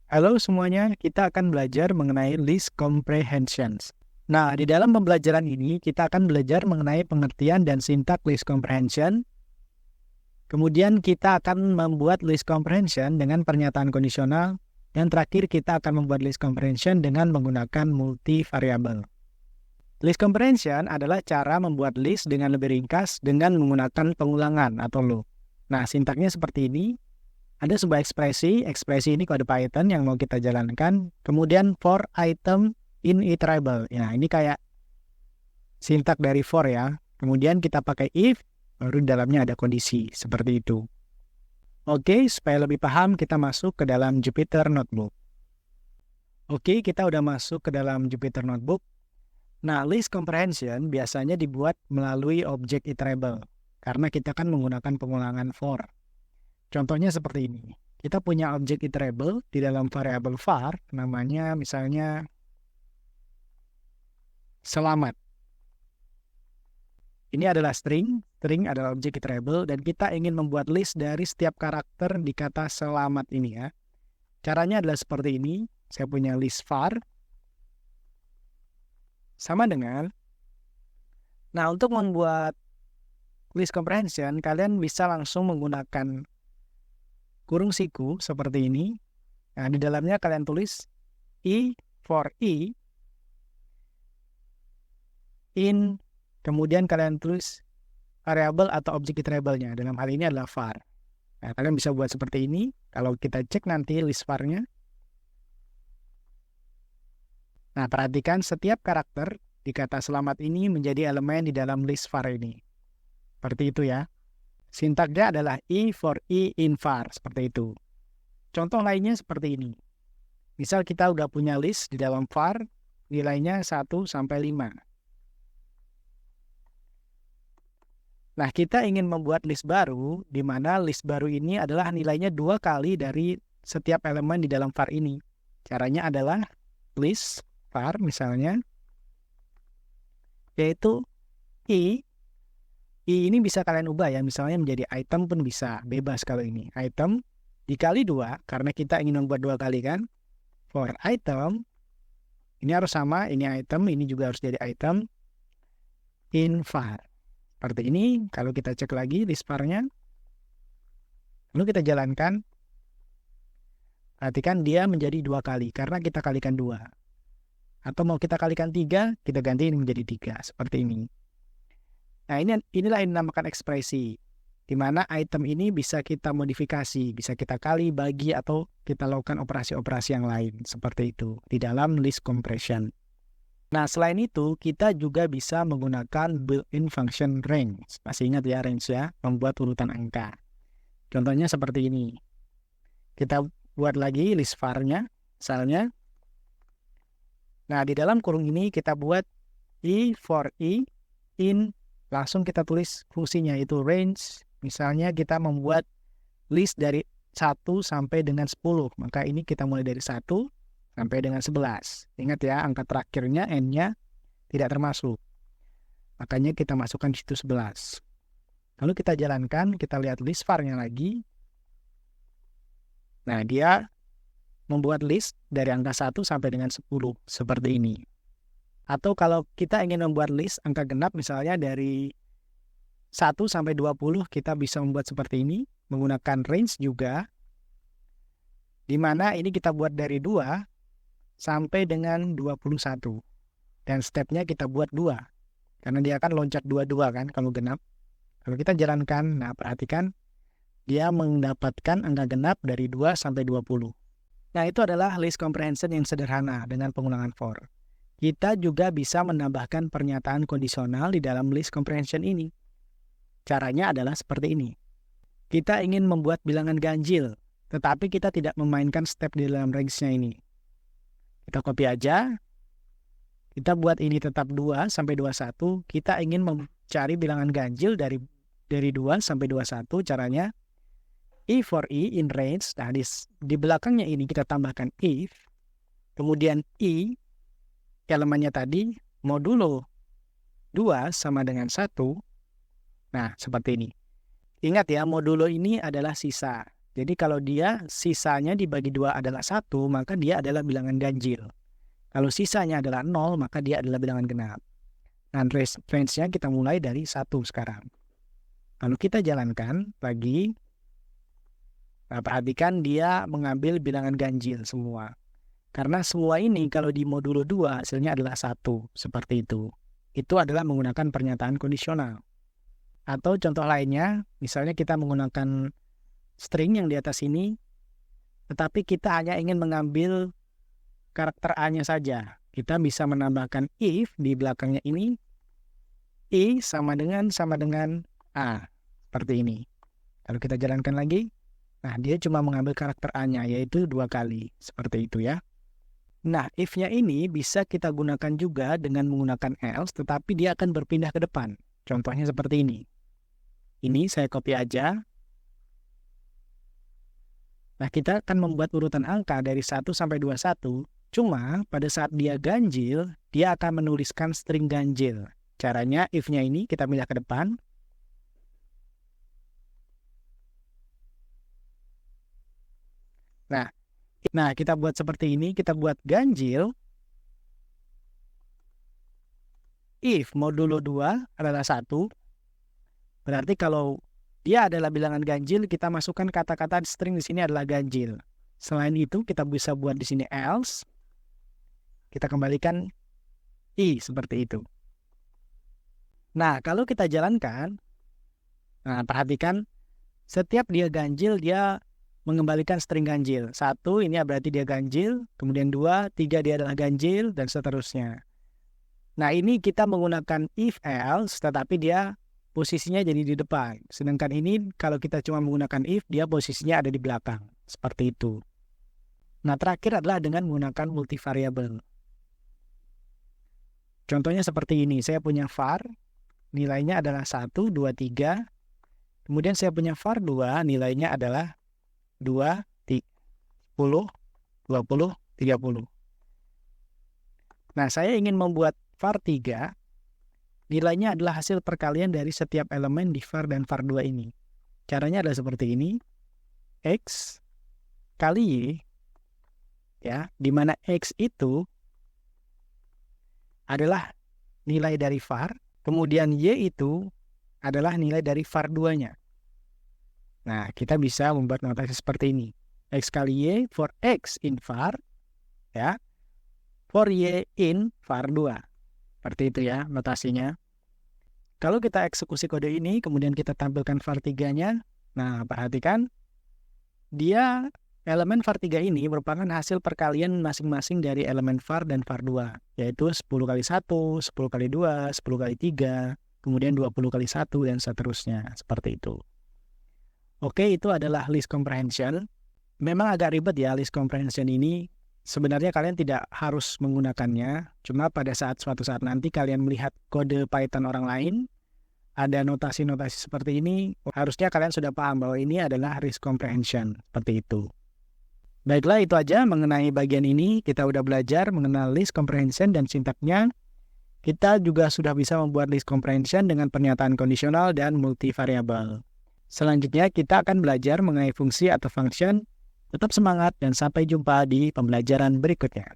Halo semuanya, kita akan belajar mengenai list comprehensions. Nah, di dalam pembelajaran ini kita akan belajar mengenai pengertian dan sintak list comprehension. Kemudian kita akan membuat list comprehension dengan pernyataan kondisional. Dan terakhir kita akan membuat list comprehension dengan menggunakan multivariable. List comprehension adalah cara membuat list dengan lebih ringkas dengan menggunakan pengulangan atau loop. Nah, sintaknya seperti ini. Ada sebuah ekspresi ini kode Python yang mau kita jalankan. Kemudian for item in iterable. Ya, ini kayak sintak dari for ya. Kemudian kita pakai if, baru di dalamnya ada kondisi. Seperti itu. Oke, supaya lebih paham kita masuk ke dalam Jupyter Notebook. Oke, kita udah masuk ke dalam Jupyter Notebook. Nah, list comprehension biasanya dibuat melalui objek iterable. Karena kita kan menggunakan pengulangan for. Contohnya seperti ini. Kita punya objek iterable di dalam variabel var, namanya misalnya selamat. Ini adalah string adalah objek iterable, dan kita ingin membuat list dari setiap karakter di kata selamat ini ya. Caranya adalah seperti ini. Saya punya list var, sama dengan, nah untuk membuat list comprehension, kalian bisa langsung menggunakan kurung siku seperti ini. Nah, di dalamnya kalian tulis for i in, kemudian kalian tulis variabel atau objek iterable-nya. Dalam hal ini adalah var. Nah, kalian bisa buat seperti ini. Kalau kita cek nanti list var-nya. Nah, perhatikan setiap karakter di kata selamat ini menjadi elemen di dalam list var ini. Seperti itu ya. Sintaknya adalah for i in var, seperti itu. Contoh lainnya seperti ini. Misal kita udah punya list di dalam var, nilainya 1 sampai 5. Nah, kita ingin membuat list baru, di mana list baru ini adalah nilainya 2 kali dari setiap elemen di dalam var ini. Caranya adalah list var misalnya, yaitu i ini bisa kalian ubah ya, misalnya menjadi item pun bisa, bebas kalau ini. Item dikali 2, karena kita ingin membuat 2 kali kan. For item, ini harus sama, ini item, ini juga harus jadi item. In var. Seperti ini, kalau kita cek lagi list var-nya. Lalu kita jalankan. Perhatikan dia menjadi 2 kali, karena kita kalikan 2. Atau mau kita kalikan 3, kita ganti ini menjadi 3, seperti ini. Nah, inilah yang dinamakan ekspresi, di mana item ini bisa kita modifikasi, bisa kita kali, bagi, atau kita lakukan operasi-operasi yang lain, seperti itu, di dalam list compression. Nah, selain itu, kita juga bisa menggunakan built-in function range. Masih ingat ya range ya, membuat urutan angka. Contohnya seperti ini. Kita buat lagi list var-nya, misalnya. Nah, di dalam kurung ini kita buat for i in, langsung kita tulis fungsinya, itu range. Misalnya kita membuat list dari 1 sampai dengan 10. Maka ini kita mulai dari 1 sampai dengan 11. Ingat ya, angka terakhirnya n-nya tidak termasuk. Makanya kita masukkan di situ 11. Lalu kita jalankan, kita lihat list var-nya lagi. Nah, dia membuat list dari angka 1 sampai dengan 10. Seperti ini. Atau kalau kita ingin membuat list angka genap misalnya dari 1 sampai 20, kita bisa membuat seperti ini, menggunakan range juga, di mana ini kita buat dari 2 sampai dengan 21. Dan stepnya kita buat 2, karena dia akan loncat 22 kan kalau genap. Kalau kita jalankan, nah perhatikan, dia mendapatkan angka genap dari 2 sampai 20. Nah, itu adalah list comprehension yang sederhana dengan pengulangan for. Kita juga bisa menambahkan pernyataan kondisional di dalam list comprehension ini. Caranya adalah seperti ini. Kita ingin membuat bilangan ganjil, tetapi kita tidak memainkan step di dalam range-nya ini. Kita copy aja. Kita buat ini tetap 2 sampai 21. Kita ingin mencari bilangan ganjil dari 2 sampai 21. Caranya for i in range. Nah, di belakangnya ini kita tambahkan if. Kemudian elemennya tadi modulo 2 sama dengan 1. Nah, seperti ini. Ingat ya, modulo ini adalah sisa. Jadi kalau dia sisanya dibagi 2 adalah 1, maka dia adalah bilangan ganjil. Kalau sisanya adalah 0, maka dia adalah bilangan genap. Nah, range-nya kita mulai dari 1 sekarang. Lalu kita jalankan lagi. Nah, perhatikan dia mengambil bilangan ganjil semua. Karena semua ini kalau di modulo 2 hasilnya adalah 1, seperti itu. Itu adalah menggunakan pernyataan kondisional. Atau contoh lainnya, misalnya kita menggunakan string yang di atas ini, tetapi kita hanya ingin mengambil karakter A-nya saja. Kita bisa menambahkan if di belakangnya ini, I sama dengan A, seperti ini. Lalu kita jalankan lagi. Nah, dia cuma mengambil karakter A-nya, yaitu 2 kali. Seperti itu ya. Nah, if-nya ini bisa kita gunakan juga dengan menggunakan else, tetapi dia akan berpindah ke depan. Contohnya seperti ini. Ini saya copy aja. Nah, kita akan membuat urutan angka dari 1 sampai 21. Cuma pada saat dia ganjil, dia akan menuliskan string ganjil. Caranya, if-nya ini kita pindah ke depan. Nah, kita buat seperti ini, kita buat ganjil. If modulo 2 adalah 1, berarti kalau dia adalah bilangan ganjil, kita masukkan kata-kata string di sini adalah ganjil. Selain itu, kita bisa buat di sini else. Kita kembalikan I seperti itu. Nah, kalau kita jalankan, nah perhatikan, setiap dia ganjil, dia mengembalikan string ganjil. 1 ini berarti dia ganjil, kemudian 2, 3 dia adalah ganjil, dan seterusnya. Nah, ini kita menggunakan if else, tetapi dia posisinya jadi di depan. Sedangkan ini kalau kita cuma menggunakan if, dia posisinya ada di belakang. Seperti itu. Nah, terakhir adalah dengan menggunakan multivariable. Contohnya seperti ini. Saya punya var, nilainya adalah 1, 2, 3. Kemudian saya punya var 2, nilainya adalah 2, 10, 20, 30. Nah, saya ingin membuat var 3, nilainya adalah hasil perkalian dari setiap elemen di var dan var 2 ini. Caranya adalah seperti ini. X kali Y, ya, di mana X itu adalah nilai dari var, kemudian Y itu adalah nilai dari var 2-nya. Nah, kita bisa membuat notasi seperti ini. X kali Y for X in var, ya, for Y in var 2. Seperti itu ya notasinya. Kalau kita eksekusi kode ini, kemudian kita tampilkan var 3-nya, nah perhatikan, dia elemen var 3 ini merupakan hasil perkalian masing-masing dari elemen var dan var 2, yaitu 10 kali 1, 10 kali 2, 10 kali 3, kemudian 20 kali 1, dan seterusnya. Seperti itu. Oke, itu adalah list comprehension. Memang agak ribet ya list comprehension ini. Sebenarnya kalian tidak harus menggunakannya. Cuma pada suatu saat nanti kalian melihat kode Python orang lain, ada notasi-notasi seperti ini, harusnya kalian sudah paham bahwa ini adalah list comprehension. Seperti itu. Baiklah, itu aja mengenai bagian ini. Kita udah belajar mengenal list comprehension dan sintaknya. Kita juga sudah bisa membuat list comprehension dengan pernyataan kondisional dan multivariable. Selanjutnya kita akan belajar mengenai fungsi atau function. Tetap semangat dan sampai jumpa di pembelajaran berikutnya.